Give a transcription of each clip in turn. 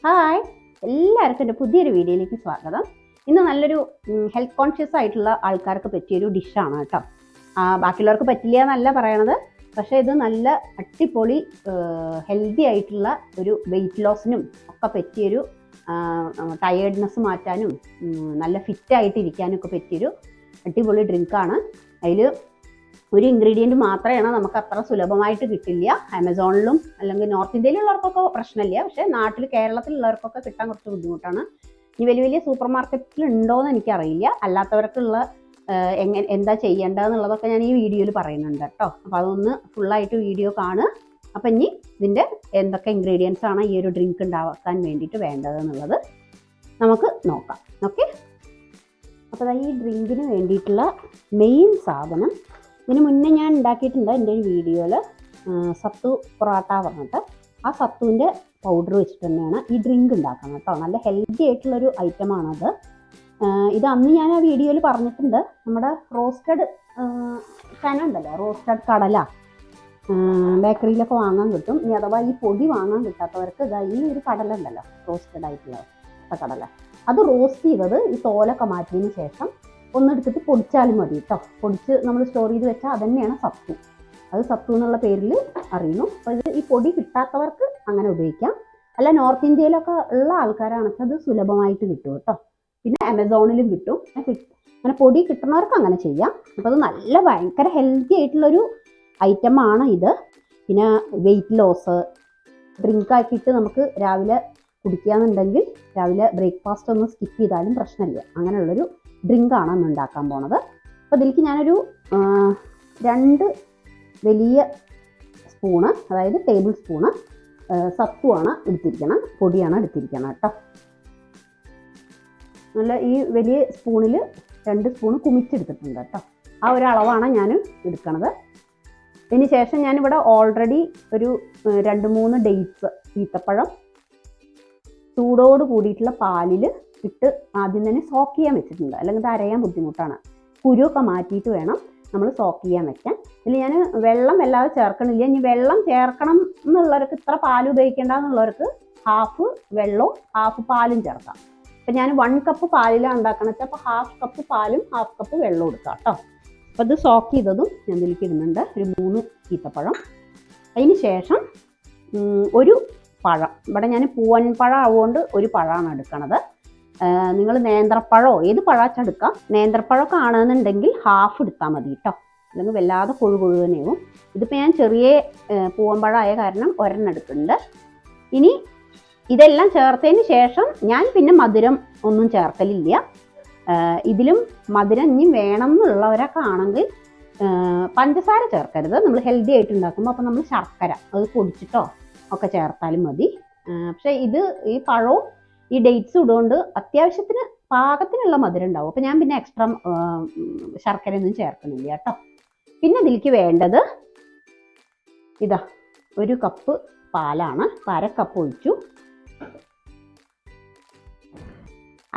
Hi, എല്ലാവർക്കും എൻ്റെ പുതിയൊരു വീഡിയോയിലേക്ക് സ്വാഗതം. ഇന്ന് നല്ലൊരു ഹെൽത്ത് കോൺഷ്യസ് ആയിട്ടുള്ള ആൾക്കാർക്ക് പറ്റിയൊരു ഡിഷാണ് കേട്ടോ. ബാക്കിയുള്ളവർക്ക് പറ്റില്ല എന്നല്ല പറയണത്, പക്ഷേ ഇത് നല്ല അടിപൊളി ഹെൽത്തി ആയിട്ടുള്ള ഒരു വെയിറ്റ് ലോസിനും ഒക്കെ പറ്റിയൊരു ടയേർഡ്നെസ് മാറ്റാനും നല്ല ഫിറ്റായിട്ടിരിക്കാനും ഒക്കെ പറ്റിയൊരു അടിപൊളി ഡ്രിങ്കാണ്. അതിൽ ഒരു ഇൻഗ്രീഡിയൻറ്റ് മാത്രമാണ് നമുക്ക് അത്ര സുലഭമായിട്ട് കിട്ടില്ല. ആമസോണിലും അല്ലെങ്കിൽ നോർത്ത് ഇന്ത്യയിലുള്ളവർക്കൊക്കെ പ്രശ്നമില്ല, പക്ഷേ നാട്ടിൽ കേരളത്തിലുള്ളവർക്കൊക്കെ കിട്ടാൻ കുറച്ച് ബുദ്ധിമുട്ടാണ്. ഇനി വലിയ വലിയ സൂപ്പർ മാർക്കറ്റിൽ ഉണ്ടോയെന്ന് എനിക്കറിയില്ല. അല്ലാത്തവർക്കുള്ള എന്താ ചെയ്യേണ്ടതെന്നുള്ളതൊക്കെ ഞാൻ ഈ വീഡിയോയിൽ പറയുന്നുണ്ട് കേട്ടോ. അപ്പോൾ അതൊന്ന് ഫുള്ളായിട്ട് വീഡിയോ കാണുക. അപ്പം ഇനി ഇതിൻ്റെ എന്തൊക്കെ ഇൻഗ്രീഡിയൻസ് ആണ് ഈ ഒരു ഡ്രിങ്ക് ഉണ്ടാക്കാൻ വേണ്ടിയിട്ട് വേണ്ടതെന്നുള്ളത് നമുക്ക് നോക്കാം. ഓക്കെ, അപ്പോൾ ഈ ഡ്രിങ്കിന് വേണ്ടിയിട്ടുള്ള മെയിൻ സാധനം, ഇതിന് മുന്നേ ഞാൻ ഉണ്ടാക്കിയിട്ടുണ്ട് എൻ്റെ ഒരു വീഡിയോയിൽ, സത്തു പൊറോട്ട പറഞ്ഞിട്ട്. ആ സത്തുവിൻ്റെ പൗഡർ വെച്ചിട്ട് തന്നെയാണ് ഈ ഡ്രിങ്ക് ഉണ്ടാക്കുന്നത് കേട്ടോ. നല്ല ഹെൽത്തി ആയിട്ടുള്ളൊരു ഐറ്റമാണത്. ഇത് അന്ന് ഞാൻ ആ വീഡിയോയിൽ പറഞ്ഞിട്ടുണ്ട്. നമ്മുടെ റോസ്റ്റഡ് ചന ഉണ്ടല്ലോ, റോസ്റ്റഡ് കടല ബേക്കറിയിലൊക്കെ വാങ്ങാൻ കിട്ടും. ഇനി അഥവാ ഈ പൊടി വാങ്ങാൻ കിട്ടാത്തവർക്ക് ഇതാ ഈ ഒരു കടല ഉണ്ടല്ലോ, റോസ്റ്റഡ് ആയിട്ടുള്ള കടല, അത് റോസ്റ്റ് ചെയ്തത് ഈ തോലൊക്കെ മാറ്റിയതിന് ശേഷം ഒന്നെടുത്തിട്ട് പൊടിച്ചാലും മതി കേട്ടോ. പൊടിച്ച് നമ്മൾ സ്റ്റോർ ചെയ്ത് വെച്ചാൽ അതന്നെയാണ് സത്തു. അത് സത്തു എന്നുള്ള പേരിൽ അറിയുന്നു. അപ്പോൾ ഇത് ഈ പൊടി കിട്ടാത്തവർക്ക് അങ്ങനെ ഉപയോഗിക്കാം. അല്ല, നോർത്ത് ഇന്ത്യയിലൊക്കെ ഉള്ള ആൾക്കാരാണെങ്കിൽ അത് സുലഭമായിട്ട് കിട്ടും കേട്ടോ. പിന്നെ ആമസോണിലും കിട്ടും. അങ്ങനെ പൊടി കിട്ടുന്നവർക്ക് അങ്ങനെ ചെയ്യാം. അപ്പോൾ അത് നല്ല ഭയങ്കര ഹെൽത്തി ആയിട്ടുള്ളൊരു ഐറ്റമാണ് ഇത്. പിന്നെ വെയിറ്റ് ലോസ് ഡ്രിങ്ക് ആക്കിയിട്ട് നമുക്ക് രാവിലെ കുടിക്കുകയെന്നുണ്ടെങ്കിൽ രാവിലെ ബ്രേക്ക്ഫാസ്റ്റ് ഒന്ന് സ്കിപ്പ് ചെയ്താലും പ്രശ്നമില്ല. അങ്ങനെയുള്ളൊരു ഡ്രിങ്കാണ് അന്ന് ഉണ്ടാക്കാൻ പോണത്. അപ്പോൾ ഇതിലേക്ക് ഞാനൊരു 2 വലിയ സ്പൂണ്, അതായത് ടേബിൾ സ്പൂണ് സത്തുവാണ് എടുത്തിരിക്കണം, പൊടിയാണ് എടുത്തിരിക്കണം കേട്ടോ. നല്ല ഈ വലിയ സ്പൂണിൽ 2 സ്പൂണ് കുമിച്ചെടുത്തിട്ടുണ്ട് കേട്ടോ. ആ ഒരു അളവാണ് ഞാൻ എടുക്കണത്. ഇതിന് ശേഷം ഞാനിവിടെ ഓൾറെഡി ഒരു 2-3 ഡേറ്റ്സ്, ഈത്തപ്പഴം ചൂടോട് കൂടിയിട്ടുള്ള പാലിൽ ഇട്ട് ആദ്യം തന്നെ സോക്ക് ചെയ്യാൻ വെച്ചിട്ടുണ്ട്. അല്ലെങ്കിൽ ഇത് അരയാൻ ബുദ്ധിമുട്ടാണ്. കുരുവൊക്കെ മാറ്റിയിട്ട് വേണം നമ്മൾ സോക്ക് ചെയ്യാൻ വെക്കാൻ. ഇതിൽ ഞാൻ വെള്ളം വല്ലാതെ ചേർക്കണില്ല. ഇനി വെള്ളം ചേർക്കണം എന്നുള്ളവർക്ക്, ഇത്ര പാൽ ഉപയോഗിക്കേണ്ട എന്നുള്ളവർക്ക് ഹാഫ് വെള്ളവും ഹാഫ് പാലും ചേർക്കാം. അപ്പം ഞാൻ 1 കപ്പ് പാലിലാണ് ഉണ്ടാക്കണത് വെച്ചാൽ അപ്പോൾ ഹാഫ് കപ്പ് പാലും ഹാഫ് കപ്പ് വെള്ളവും എടുക്കാം കേട്ടോ. അപ്പോൾ ഇത് സോക്ക് ചെയ്തതും ഞാൻ ഇതിലേക്ക് ഇടുന്നുണ്ട്. ഒരു 3 ഈത്തപ്പഴം. അതിന് ശേഷം ഒരു പഴം, ഇവിടെ ഞാൻ പൂവൻ പഴം ആവുകൊണ്ട് ഒരു പഴമാണ് എടുക്കണത്. നിങ്ങൾ നേന്ത്രപ്പഴമോ ഏത് പഴാച്ചാൽ എടുക്കാം. നേന്ത്രപ്പഴമൊക്കെ ആണെന്നുണ്ടെങ്കിൽ ഹാഫ് എടുത്താൽ മതി കേട്ടോ, അല്ലെങ്കിൽ വല്ലാതെ കൊഴു തന്നെയാവും. ഇതിപ്പോൾ ഞാൻ ചെറിയ പൂവൻപഴം ആയ കാരണം ഒരെണ്ണം എടുക്കുന്നുണ്ട്. ഇനി ഇതെല്ലാം ചേർത്തതിന് ശേഷം ഞാൻ പിന്നെ മധുരം ഒന്നും ചേർക്കലില്ല. ഇതിലും മധുരം ഇനി വേണം എന്നുള്ളവരൊക്കെ ആണെങ്കിൽ പഞ്ചസാര ചേർക്കരുത്. നമ്മൾ ഹെൽത്തി ആയിട്ട് ഉണ്ടാക്കുമ്പോൾ അപ്പോൾ നമ്മൾ ശർക്കര അത് പൊടിച്ചിട്ടോ ഒക്കെ ചേർത്താലും മതി. പക്ഷേ ഇത് ഈ പഴവും ഈ ഡേറ്റ്സും ഇടുകൊണ്ട് അത്യാവശ്യത്തിന് പാകത്തിനുള്ള മധുരം ഉണ്ടാവും. അപ്പോൾ ഞാൻ പിന്നെ എക്സ്ട്രാ ശർക്കരയൊന്നും ചേർക്കണില്ല കേട്ടോ. പിന്നെ ഇതിലേക്ക് വേണ്ടത് ഇതാ 1 കപ്പ് പാലാണ്. 1/2 കപ്പ് ഒഴിച്ചു.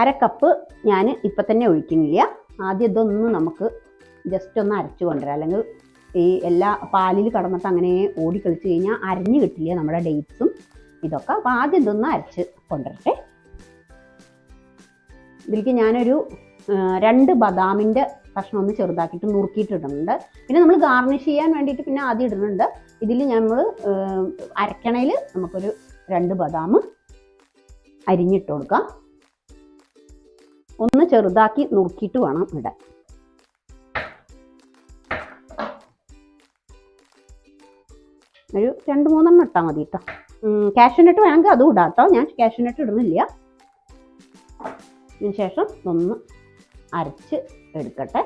1/2 കപ്പ് ഞാൻ ഇപ്പം തന്നെ ഒഴിക്കുന്നില്ല. ആദ്യം ഇതൊന്ന് നമുക്ക് ജസ്റ്റ് ഒന്ന് അരച്ചു കൊണ്ടുവരാം. അല്ലെങ്കിൽ ഈ എല്ലാ പാലിൽ കടന്നിട്ട് അങ്ങനെ ഓടിക്കളിച്ച് കഴിഞ്ഞാൽ അരഞ്ഞു കിട്ടില്ല നമ്മുടെ ഡേറ്റ്സും ഇതൊക്കെ. അപ്പോൾ ആദ്യം ഇതൊന്ന് അരച്ച് കൊണ്ടുവരട്ടെ. ഇതിലേക്ക് ഞാനൊരു 2 ബദാമിൻ്റെ കഷ്ണം ഒന്ന് ചെറുതാക്കിയിട്ട് നുറുക്കിയിട്ട് ഇടുന്നുണ്ട്. പിന്നെ നമ്മൾ ഗാർണിഷ് ചെയ്യാൻ വേണ്ടിയിട്ട് പിന്നെ ആദ്യം ഇടുന്നുണ്ട്. ഇതിൽ നമ്മൾ അരക്കണയിൽ നമുക്കൊരു 2 ബദാം അരിഞ്ഞിട്ട് കൊടുക്കാം. ഒന്ന് ചെറുതാക്കി നുറുക്കിയിട്ട് വേണം ഇടാൻ. ഒരു 2-3 ഇട്ടാൽ മതി കേട്ടോ. കാഷ്യൂനട്ട് വേണമെങ്കിൽ അതും ഇടാം കേട്ടോ. ഞാൻ കാഷ്യൂനട്ട് ഇടുന്നില്ല. അതിന് ശേഷം ഒന്ന് അരച്ച് എടുക്കട്ടെ.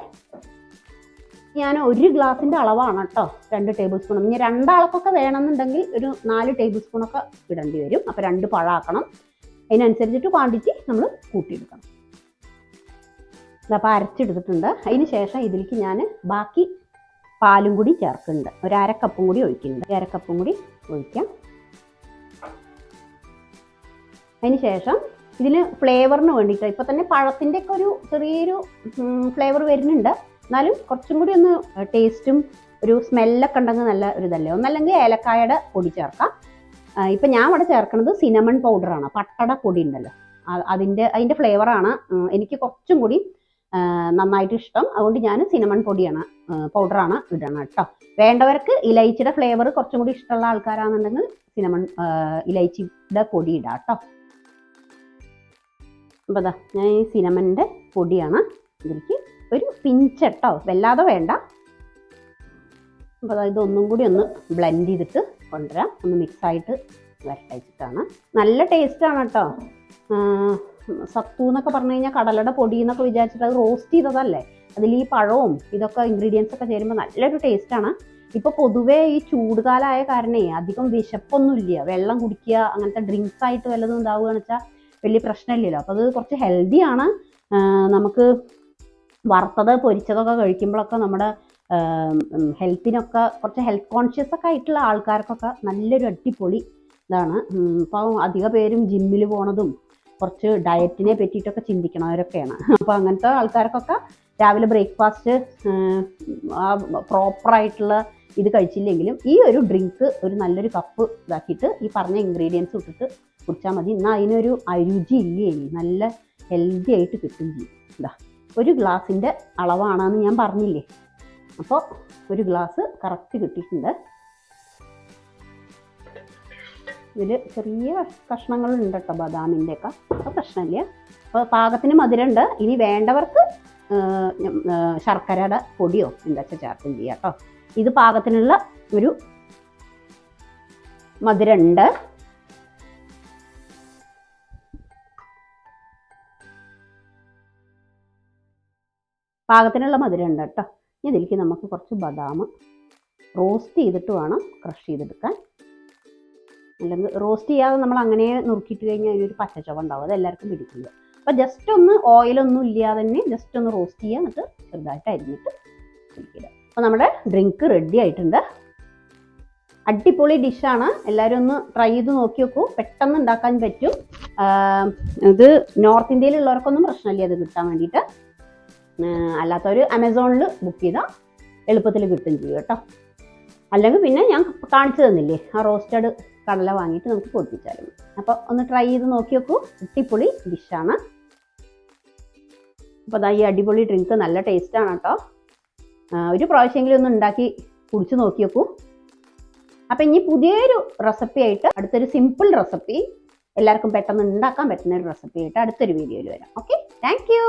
ഞാൻ 1 ഗ്ലാസിൻ്റെ അളവാണ് കേട്ടോ, 2 ടേബിൾ സ്പൂൺ. ഇനി 2 ആൾക്കൊക്കെ വേണമെന്നുണ്ടെങ്കിൽ ഒരു 4 ടേബിൾ സ്പൂണൊക്കെ ഇടേണ്ടി വരും. അപ്പോൾ 2 പഴമാക്കണം. അതിനനുസരിച്ചിട്ട് ക്വാണ്ടിറ്റി നമ്മൾ കൂട്ടിയെടുക്കണം. അപ്പോൾ അരച്ചെടുത്തിട്ടുണ്ട്. അതിന് ശേഷം ഇതിലേക്ക് ഞാൻ ബാക്കി പാലും കൂടി ചേർക്കുന്നുണ്ട്. ഒരു 1/2 കപ്പും കൂടി ഒഴിക്കുന്നുണ്ട്. 1/2 കപ്പും കൂടി ഒഴിക്കാം. അതിന് ശേഷം ഇതിന് ഫ്ലേവറിന് വേണ്ടിയിട്ട് ഇപ്പോൾ തന്നെ പഴത്തിൻ്റെ ഒക്കെ ഒരു ചെറിയൊരു ഫ്ലേവർ വരുന്നുണ്ട്. എന്നാലും കുറച്ചും കൂടി ഒന്ന് ടേസ്റ്റും ഒരു സ്മെല്ലൊക്കെ ഉണ്ടെങ്കിൽ നല്ല ഒരു ഇതല്ലേ. ഒന്നല്ലെങ്കിൽ ഏലക്കായയുടെ പൊടി ചേർക്കാം. ഇപ്പം ഞാൻ ഇവിടെ ചേർക്കുന്നത് സിനമൺ പൗഡറാണ്, പട്ടട പൊടി ഉണ്ടല്ലോ, അതിൻ്റെ ഫ്ലേവറാണ് എനിക്ക് കുറച്ചും കൂടി നന്നായിട്ട് ഇഷ്ടം. അതുകൊണ്ട് ഞാൻ സിനമൺ പൗഡറാണ് ഇടണം കേട്ടോ. വേണ്ടവർക്ക് ഇലൈച്ചിയുടെ ഫ്ലേവർ കുറച്ചും കൂടി ഇഷ്ടമുള്ള ആൾക്കാരാണെന്നുണ്ടെങ്കിൽ ഇലൈച്ചിയുടെ പൊടി ഇടാം കേട്ടോ. അപ്പോൾ അതാ ഞാൻ ഈ സിനമൻ്റെ പൊടിയാണ് ഇതിലേക്ക് ഒരു പിഞ്ച് കേട്ടോ, വല്ലാതെ വേണ്ട. അപ്പോൾ ഇതൊന്നും കൂടി ഒന്ന് ബ്ലെൻഡ് ചെയ്തിട്ട് കൊണ്ടുവരാം, ഒന്ന് മിക്സായിട്ട് വരട്ടയച്ചിട്ടാണ്. നല്ല ടേസ്റ്റാണ് കേട്ടോ. സത്തു എന്നൊക്കെ പറഞ്ഞു കഴിഞ്ഞാൽ കടലയുടെ പൊടി എന്നൊക്കെ വിചാരിച്ചിട്ട് അത് റോസ്റ്റ് ചെയ്തതല്ലേ, അതിൽ ഈ പഴവും ഇതൊക്കെ ഇൻഗ്രീഡിയൻസ് ഒക്കെ ചേരുമ്പോൾ നല്ലൊരു ടേസ്റ്റാണ്. ഇപ്പോൾ പൊതുവേ ഈ ചൂടുകാലമായ കാരണേ അധികം വിശപ്പൊന്നുമില്ല, വെള്ളം കുടിക്കുക അങ്ങനത്തെ ഡ്രിങ്ക്സ് ആയിട്ട് വല്ലതും ഉണ്ടാവുകയെന്ന് വെച്ചാൽ വലിയ പ്രശ്നമില്ലല്ലോ. അപ്പോൾ അത് കുറച്ച് ഹെൽത്തിയാണ്. നമുക്ക് വറുത്തത് പൊരിച്ചതൊക്കെ കഴിക്കുമ്പോഴൊക്കെ നമ്മുടെ ഹെൽത്തിനൊക്കെ കുറച്ച് ഹെൽത്ത് കോൺഷ്യസ് ഒക്കെ ആയിട്ടുള്ള ആൾക്കാർക്കൊക്കെ നല്ലൊരു അടിപൊളി ഇതാണ്. ഇപ്പോൾ അധിക പേരും ജിമ്മിൽ പോണതും കുറച്ച് ഡയറ്റിനെ പറ്റിയിട്ടൊക്കെ ചിന്തിക്കണവരൊക്കെയാണ്. അപ്പോൾ അങ്ങനത്തെ ആൾക്കാർക്കൊക്കെ രാവിലെ ബ്രേക്ക്ഫാസ്റ്റ് പ്രോപ്പറായിട്ടുള്ള ഇത് കഴിച്ചില്ലെങ്കിലും ഈ ഒരു ഡ്രിങ്ക് ഒരു നല്ലൊരു കപ്പ് ഇതാക്കിയിട്ട് ഈ പറഞ്ഞ ഇൻഗ്രീഡിയൻസ് ഇട്ടിട്ട് കുടിച്ചാൽ മതി. എന്നാൽ അതിനൊരു രുചി ഇല്ലേ, നല്ല ഹെൽത്തി ആയിട്ട് കിട്ടും ചെയ്യും. ഇതാ ഒരു ഗ്ലാസിൻ്റെ അളവാണെന്ന് ഞാൻ പറഞ്ഞില്ലേ, അപ്പോൾ ഒരു ഗ്ലാസ് കറക്റ്റ് കിട്ടിയിട്ടുണ്ട്. ഇതിൽ ചെറിയ കഷ്ണങ്ങളുണ്ട് കേട്ടോ ബദാമിൻ്റെ ഒക്കെ, അപ്പോൾ പ്രശ്നമില്ല. അപ്പോൾ പാകത്തിന് മധുരമുണ്ട്. ഇനി വേണ്ടവർക്ക് ശർക്കരയുടെ പൊടിയോ എന്താ വെച്ചാൽ ചേർക്കും ചെയ്യാം കേട്ടോ. ഇത് പാകത്തിനുള്ള ഒരു മധുരമുണ്ട്. പാകത്തിനുള്ള മധുരമുണ്ട് കേട്ടോ. ഇതിലേക്ക് നമുക്ക് കുറച്ച് ബദാം റോസ്റ്റ് ചെയ്തിട്ട് വേണം ക്രഷ് ചെയ്തെടുക്കാൻ. അല്ലെങ്കിൽ റോസ്റ്റ് ചെയ്യാതെ നമ്മൾ അങ്ങനെ നുറുക്കിയിട്ട് കഴിഞ്ഞാൽ അതിനൊരു പച്ചച്ചവ ഉണ്ടാവും, അത് എല്ലാവർക്കും പിടിക്കില്ല. അപ്പോൾ ജസ്റ്റ് ഒന്ന് ഓയിലൊന്നും ഇല്ലാതെ തന്നെ ജസ്റ്റ് ഒന്ന് റോസ്റ്റ് ചെയ്യുക, എന്നിട്ട് ചെറുതായിട്ട് അരിഞ്ഞിട്ട് പിടിക്കുക. അപ്പോൾ നമ്മുടെ ഡ്രിങ്ക് റെഡി ആയിട്ടുണ്ട്. അടിപൊളി ഡിഷാണ്, എല്ലാവരും ഒന്ന് ട്രൈ ചെയ്ത് നോക്കി നോക്കൂ, പെട്ടെന്ന് ഉണ്ടാക്കാൻ പറ്റും. ഇത് നോർത്ത് ഇന്ത്യയിലുള്ളവർക്കൊന്നും പ്രശ്നമില്ല ഇത് കിട്ടാൻ വേണ്ടിയിട്ട്. അല്ലാത്തവർ ആമസോണിൽ ബുക്ക് ചെയ്താൽ എളുപ്പത്തിൽ കിട്ടും ചെയ്യും കേട്ടോ. അല്ലെങ്കിൽ പിന്നെ ഞാൻ കാണിച്ചു തന്നില്ലേ ആ റോസ്റ്റഡ് കടല വാങ്ങിയിട്ട് നമുക്ക് പൊടിപ്പിച്ചാലും. അപ്പോൾ ഒന്ന് ട്രൈ ചെയ്ത് നോക്കി നോക്കൂ, അടിപൊളി ഡിഷാണ്. അപ്പോൾ അതാ ഈ അടിപൊളി ഡ്രിങ്ക് നല്ല ടേസ്റ്റാണ് കേട്ടോ. ഒരു പ്രാവശ്യമെങ്കിലും ഒന്ന് ഉണ്ടാക്കി കുടിച്ച് നോക്കി നോക്കൂ. അപ്പം ഇനി പുതിയൊരു റെസിപ്പി ആയിട്ട്, അടുത്തൊരു സിമ്പിൾ റെസിപ്പി, എല്ലാവർക്കും പെട്ടെന്ന് ഉണ്ടാക്കാൻ പറ്റുന്ന ഒരു റെസിപ്പി ആയിട്ട് അടുത്തൊരു വീഡിയോയിൽ വരാം. Okay, thank you.